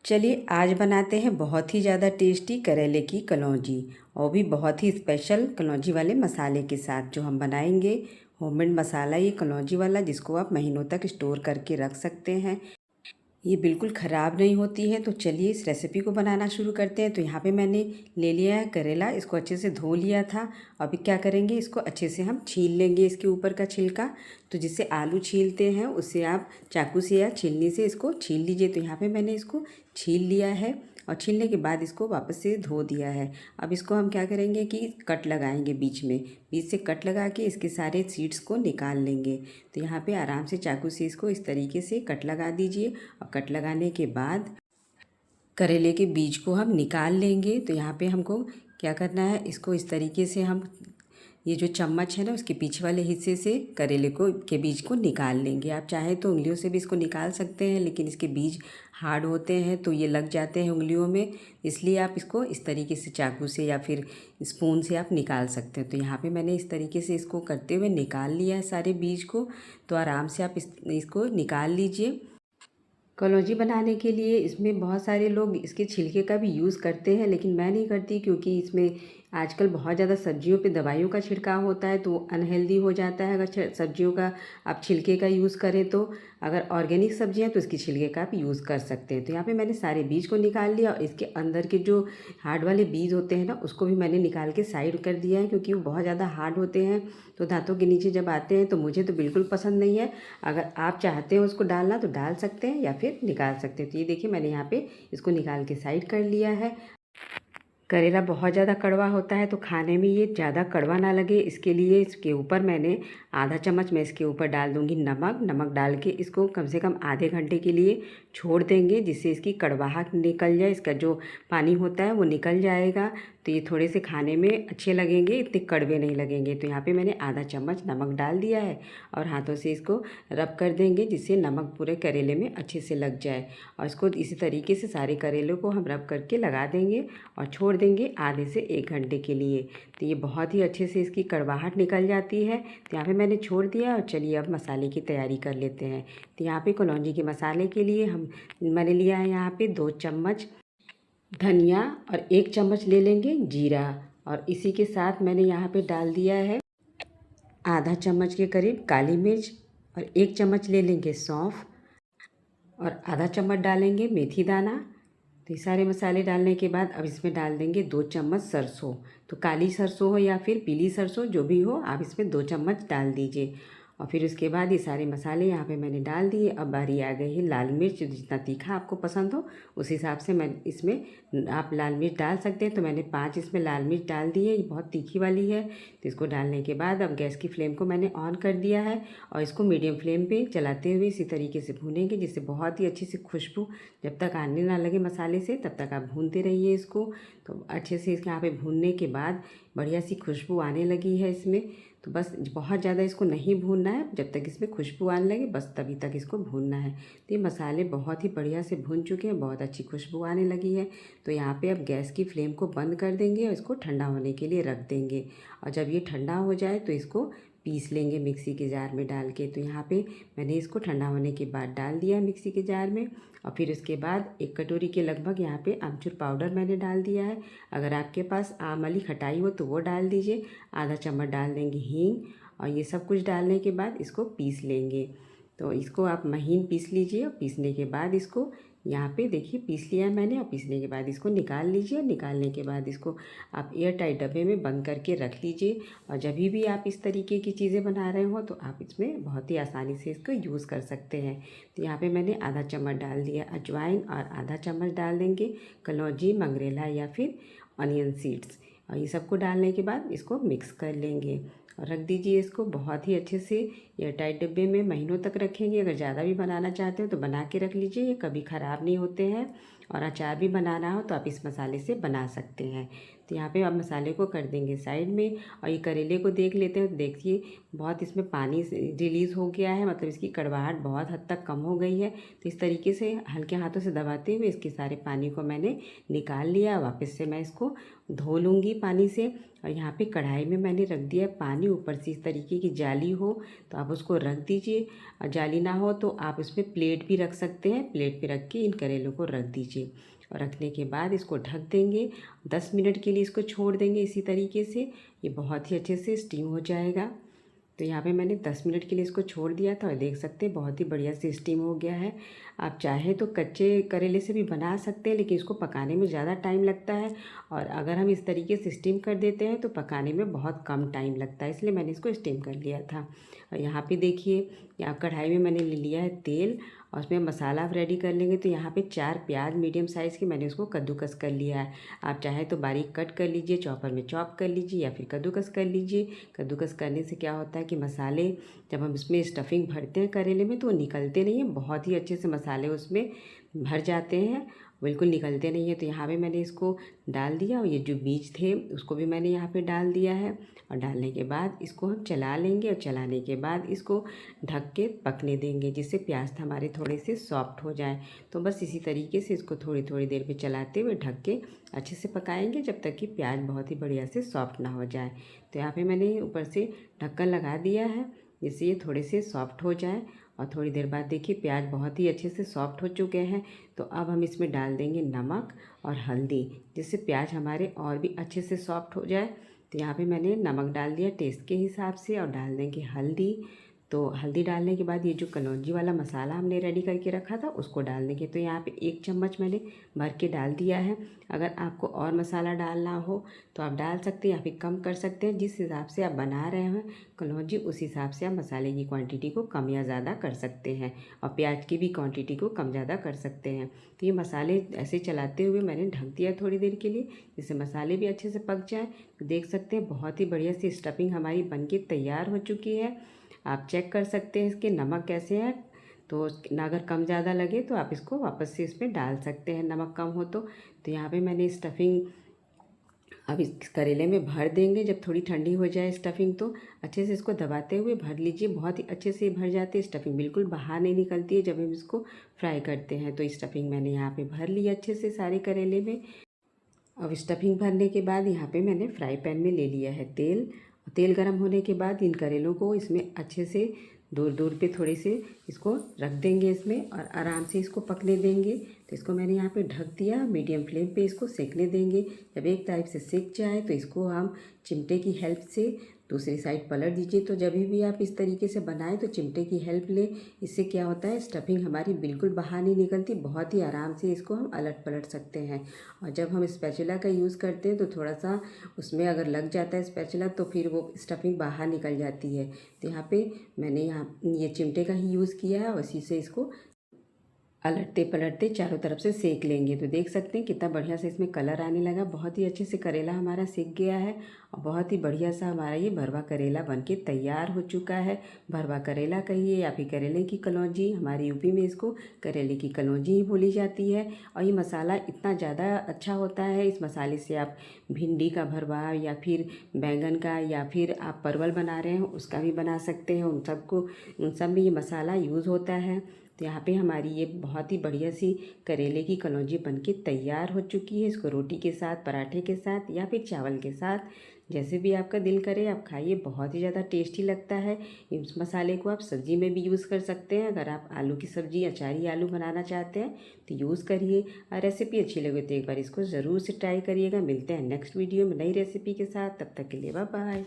चलिए आज बनाते हैं बहुत ही ज़्यादा टेस्टी करेले की कलौंजी और भी बहुत ही स्पेशल कलौंजी वाले मसाले के साथ। जो हम बनाएंगे होममेड मसाला ये कलौंजी वाला, जिसको आप महीनों तक स्टोर करके रख सकते हैं। ये बिल्कुल ख़राब नहीं होती है। तो चलिए इस रेसिपी को बनाना शुरू करते हैं। तो यहाँ पे मैंने ले लिया है करेला, इसको अच्छे से धो लिया था। अभी क्या करेंगे, इसको अच्छे से हम छील लेंगे इसके ऊपर का छिलका। तो जिससे आलू छीलते हैं उससे आप चाकू से या छीलनी से इसको छील लीजिए। तो यहाँ पे मैंने इसको छील लिया है और छीलने के बाद इसको वापस से धो दिया है। अब इसको हम क्या करेंगे कि कट लगाएंगे बीच से कट लगा के इसके सारे सीड्स को निकाल लेंगे। तो यहाँ पे आराम से चाकू से इसको इस तरीके से कट लगा दीजिए और कट लगाने के बाद करेले के बीज को हम निकाल लेंगे। तो यहाँ पे हमको क्या करना है, इसको इस तरीके से हम ये जो चम्मच है ना उसके पीछे वाले हिस्से से करेले को के बीज को निकाल लेंगे। आप चाहे तो उंगलियों से भी इसको निकाल सकते हैं, लेकिन इसके बीज हार्ड होते हैं तो ये लग जाते हैं उंगलियों में, इसलिए आप इसको इस तरीके से चाकू से या फिर स्पून से आप निकाल सकते हैं। तो यहाँ पे मैंने इस तरीके से इसको करते हुए निकाल लिया है सारे बीज को। तो आराम से आप इसको निकाल लीजिए। कलौंजी बनाने के लिए इसमें बहुत सारे लोग इसके छिलके का भी यूज़ करते हैं, लेकिन मैं नहीं करती, क्योंकि इसमें आजकल बहुत ज़्यादा सब्जियों पे दवाइयों का छिड़काव होता है तो अनहेल्दी हो जाता है। अगर सब्जियों का आप छिलके का यूज़ करें तो अगर ऑर्गेनिक सब्जियां तो इसकी छिलके का आप यूज़ कर सकते हैं। तो यहाँ पे मैंने सारे बीज को निकाल लिया और इसके अंदर के जो हार्ड वाले बीज होते हैं ना उसको भी मैंने निकाल के साइड कर दिया है, क्योंकि वो बहुत ज़्यादा हार्ड होते हैं तो दांतों के नीचे जब आते हैं तो मुझे तो बिल्कुल पसंद नहीं है। अगर आप चाहते हो उसको डालना तो डाल सकते हैं या फिर निकाल सकते हैं। तो ये देखिए मैंने यहाँ पे इसको निकाल के साइड कर लिया है। करेला बहुत ज़्यादा कड़वा होता है तो खाने में ये ज़्यादा कड़वा ना लगे, इसके लिए इसके ऊपर मैंने आधा चम्मच मैं इसके ऊपर डाल दूँगी नमक डाल के इसको कम से कम आधे घंटे के लिए छोड़ देंगे, जिससे इसकी कड़वाहट निकल जाए, इसका जो पानी होता है वो निकल जाएगा। तो ये थोड़े से खाने में अच्छे लगेंगे, इतने कड़वे नहीं लगेंगे। तो यहाँ पे मैंने आधा चम्मच नमक डाल दिया है और हाथों से इसको रब कर देंगे, जिससे नमक पूरे करेले में अच्छे से लग जाए। और इसको इसी तरीके से सारे करेले को हम रब करके लगा देंगे और छोड़ देंगे आधे से 1 घंटे के लिए। तो ये बहुत ही अच्छे से इसकी कड़वाहट निकल जाती है। तो यहाँ पे मैंने छोड़ दिया और चलिए अब मसाले की तैयारी कर लेते हैं। तो यहाँ पे कलौंजी के मसाले के लिए मैंने लिया है यहाँ पे 2 चम्मच धनिया और 1 चम्मच ले लेंगे जीरा, और इसी के साथ मैंने यहाँ पे डाल दिया है आधा चम्मच के करीब काली मिर्च, और 1 चम्मच ले लेंगे सौंफ, और आधा चम्मच डालेंगे मेथी दाना। तो ये सारे मसाले डालने के बाद अब इसमें डाल देंगे 2 चम्मच सरसों। तो काली सरसों हो या फिर पीली सरसों जो भी हो, आप इसमें 2 चम्मच डाल दीजिए। और फिर उसके बाद ये सारे मसाले यहाँ पे मैंने डाल दिए। अब बारी आ गई है लाल मिर्च, जितना तीखा आपको पसंद हो उस हिसाब से मैं इसमें आप लाल मिर्च डाल सकते हैं। तो मैंने 5 इसमें लाल मिर्च डाल दी है, ये बहुत तीखी वाली है। तो इसको डालने के बाद अब गैस की फ्लेम को मैंने ऑन कर दिया है और इसको मीडियम फ्लेम पे चलाते हुए इसी तरीके से भूनेंगे, जिससे बहुत ही अच्छी सी खुशबू जब तक आने ना लगे मसाले से तब तक आप भूनते रहिए इसको। तो अच्छे से इसके यहाँ पे भूनने के बाद बढ़िया सी खुशबू आने लगी है इसमें। तो बस बहुत ज़्यादा इसको नहीं भूनना है, जब तक इसमें खुशबू आने लगे बस तभी तक इसको भूनना है। तो ये मसाले बहुत ही बढ़िया से भून चुके हैं, बहुत अच्छी खुशबू आने लगी है। तो यहाँ पे अब गैस की फ्लेम को बंद कर देंगे और इसको ठंडा होने के लिए रख देंगे। और जब ये ठंडा हो जाए तो इसको पीस लेंगे मिक्सी के जार में डाल के। तो यहाँ पे मैंने इसको ठंडा होने के बाद डाल दिया मिक्सी के जार में, और फिर उसके बाद 1 कटोरी के लगभग यहाँ पे आमचूर पाउडर मैंने डाल दिया है। अगर आपके पास आम वाली खटाई हो तो वो डाल दीजिए। आधा चम्मच डाल देंगे हींग, और ये सब कुछ डालने के बाद इसको पीस लेंगे। तो इसको आप महीन पीस लीजिए, और पीसने के बाद इसको यहाँ पे देखिए पीस लिया है मैंने। और पीसने के बाद इसको निकाल लीजिए, और निकालने के बाद इसको आप एयर टाइट डब्बे में बंद करके रख लीजिए। और जब भी आप इस तरीके की चीज़ें बना रहे हो तो आप इसमें बहुत ही आसानी से इसको यूज़ कर सकते हैं। तो यहाँ पे मैंने आधा चम्मच डाल दिया अजवाइन, और आधा चम्मच डाल देंगे कलौंजी मंगरेला या फिर ऑनियन सीड्स। और ये सबको डालने के बाद इसको मिक्स कर लेंगे और रख दीजिए इसको बहुत ही अच्छे से एयर टाइट डिब्बे में महीनों तक रखेंगे। अगर ज़्यादा भी बनाना चाहते हो तो बना के रख लीजिए, ये कभी ख़राब नहीं होते हैं। और अचार भी बनाना हो तो आप इस मसाले से बना सकते हैं। तो यहाँ पे अब मसाले को कर देंगे साइड में और ये करेले को देख लेते हैं। तो देखिए बहुत इसमें पानी रिलीज़ हो गया है, मतलब इसकी कड़वाहट बहुत हद तक कम हो गई है। तो इस तरीके से हल्के हाथों से दबाते हुए इसके सारे पानी को मैंने निकाल लिया। वापस से मैं इसको धो लूँगी पानी से। और यहाँ पे कढ़ाई में मैंने रख दिया है पानी, ऊपर से इस तरीके की जाली हो तो आप उसको रख दीजिए, और जाली ना हो तो आप उसमें प्लेट भी रख सकते हैं। प्लेट पे रख के इन करेलों को रख दीजिए और रखने के बाद इसको ढक देंगे। 10 मिनट के लिए इसको छोड़ देंगे इसी तरीके से। ये बहुत ही अच्छे से स्टीम हो जाएगा। तो यहाँ पे मैंने 10 मिनट के लिए इसको छोड़ दिया था और देख सकते हैं बहुत ही बढ़िया से स्टीम हो गया है। आप चाहे तो कच्चे करेले से भी बना सकते हैं, लेकिन इसको पकाने में ज़्यादा टाइम लगता है। और अगर हम इस तरीके से स्टीम कर देते हैं तो पकाने में बहुत कम टाइम लगता है, इसलिए मैंने इसको स्टीम कर लिया था। और यहाँ पे देखिए, यहाँ कढ़ाई में मैंने ले लिया है तेल और उसमें मसाला आप रेडी कर लेंगे। तो यहाँ पे 4 प्याज मीडियम साइज़ के मैंने उसको कद्दूकस कर लिया है। आप चाहे तो बारीक कट कर लीजिए, चॉपर में चॉप कर लीजिए या फिर कद्दूकस कर लीजिए। कद्दूकस करने से क्या होता है कि मसाले जब हम इसमें स्टफिंग भरते हैं करेले में तो वो निकलते नहीं हैं, बहुत ही अच्छे से मसाले उसमें भर जाते हैं, बिल्कुल निकलते नहीं है। तो यहाँ पे मैंने इसको डाल दिया और ये जो बीज थे उसको भी मैंने यहाँ पे डाल दिया है। और डालने के बाद इसको हम चला लेंगे और चलाने के बाद इसको ढक के पकने देंगे, जिससे प्याज हमारे थोड़े से सॉफ्ट हो जाए। तो बस इसी तरीके से इसको थोड़ी थोड़ी देर पे चलाते हुए ढक के अच्छे से पकाएंगे जब तक कि प्याज बहुत ही बढ़िया से सॉफ्ट ना हो जाए। तो यहाँ पे मैंने ऊपर से ढक्कन लगा दिया है जिससे ये थोड़े से सॉफ्ट हो जाए। और थोड़ी देर बाद देखिए प्याज बहुत ही अच्छे से सॉफ्ट हो चुके हैं। तो अब हम इसमें डाल देंगे नमक और हल्दी, जिससे प्याज हमारे और भी अच्छे से सॉफ्ट हो जाए। तो यहाँ पे मैंने नमक डाल दिया टेस्ट के हिसाब से और डाल देंगे हल्दी। तो हल्दी डालने के बाद ये जो कलौंजी वाला मसाला हमने रेडी करके रखा था उसको डाल देंगे। तो यहाँ पे 1 चम्मच मैंने भर के डाल दिया है। अगर आपको और मसाला डालना हो तो आप डाल सकते हैं या फिर कम कर सकते हैं। जिस हिसाब से आप बना रहे हैं कलौंजी उस हिसाब से आप मसाले की क्वांटिटी को कम या ज़्यादा कर सकते हैं और प्याज की भी क्वांटिटी को कम ज़्यादा कर सकते हैं। तो ये मसाले ऐसे चलाते हुए मैंने ढक दिया थोड़ी देर के लिए, जिससे मसाले भी अच्छे से पक जाए। तो देख सकते हैं बहुत ही बढ़िया सी स्टफिंग हमारी बनके तैयार हो चुकी है। आप चेक कर सकते हैं इसके नमक कैसे है। तो अगर कम ज़्यादा लगे तो आप इसको वापस से इसमें डाल सकते हैं, नमक कम हो तो। यहाँ पे मैंने स्टफिंग अब इस करेले में भर देंगे। जब थोड़ी ठंडी हो जाए स्टफिंग तो अच्छे से इसको दबाते हुए भर लीजिए। बहुत ही अच्छे से भर जाते हैं, स्टफिंग बिल्कुल बाहर नहीं निकलती है जब हम इसको फ्राई करते हैं। तो स्टफिंग मैंने यहाँ पे भर ली अच्छे से सारे करेले में। अब स्टफिंग भरने के बाद यहाँ पे मैंने फ्राई पैन में ले लिया है तेल। तेल गर्म होने के बाद इन करेलों को इसमें अच्छे से दूर दूर पे थोड़े से इसको रख देंगे इसमें और आराम से इसको पकने देंगे। तो इसको मैंने यहाँ पे ढक दिया, मीडियम फ्लेम पे इसको सेकने देंगे। जब एक टाइप से सेक जाए तो इसको हम चिमटे की हेल्प से दूसरी साइड पलट दीजिए। तो जब भी आप इस तरीके से बनाएं तो चिमटे की हेल्प लें। इससे क्या होता है स्टफिंग हमारी बिल्कुल बाहर नहीं निकलती, बहुत ही आराम से इसको हम अलट पलट सकते हैं। और जब हम स्पैचुला का यूज़ करते हैं तो थोड़ा सा उसमें अगर लग जाता है स्पैचुला तो फिर वो स्टफिंग बाहर निकल जाती है। तो यहाँ पे मैंने ये चिमटे का ही यूज़ किया है और इसी से इसको अलटते पलटते चारों तरफ से सेक लेंगे। तो देख सकते हैं कितना बढ़िया से इसमें कलर आने लगा, बहुत ही अच्छे से करेला हमारा सेक गया है और बहुत ही बढ़िया सा हमारा ये भरवा करेला बनके तैयार हो चुका है। भरवा करेला कहिए या फिर करेले की कलौंजी, हमारे यूपी में इसको करेले की कलौंजी ही बोली जाती है। और ये मसाला इतना ज़्यादा अच्छा होता है, इस मसाले से आप भिंडी का भरवा या फिर बैंगन का या फिर आप परवल बना रहे हैं उसका भी बना सकते हैं। उन सब में ये मसाला यूज़ होता है। तो यहाँ पे हमारी ये बहुत ही बढ़िया सी करेले की कलौंजी बनके तैयार हो चुकी है। इसको रोटी के साथ, पराठे के साथ या फिर चावल के साथ, जैसे भी आपका दिल करे आप खाइए, बहुत ही ज़्यादा टेस्टी लगता है। इस मसाले को आप सब्ज़ी में भी यूज़ कर सकते हैं। अगर आप आलू की सब्ज़ी, अचारी आलू बनाना चाहते हैं तो यूज़ करिए। और रेसिपी अच्छी लगे तो एक बार इसको ज़रूर से ट्राई करिएगा। मिलते हैं नेक्स्ट वीडियो में नई रेसिपी के साथ, तब तक के लिए बाय बाय।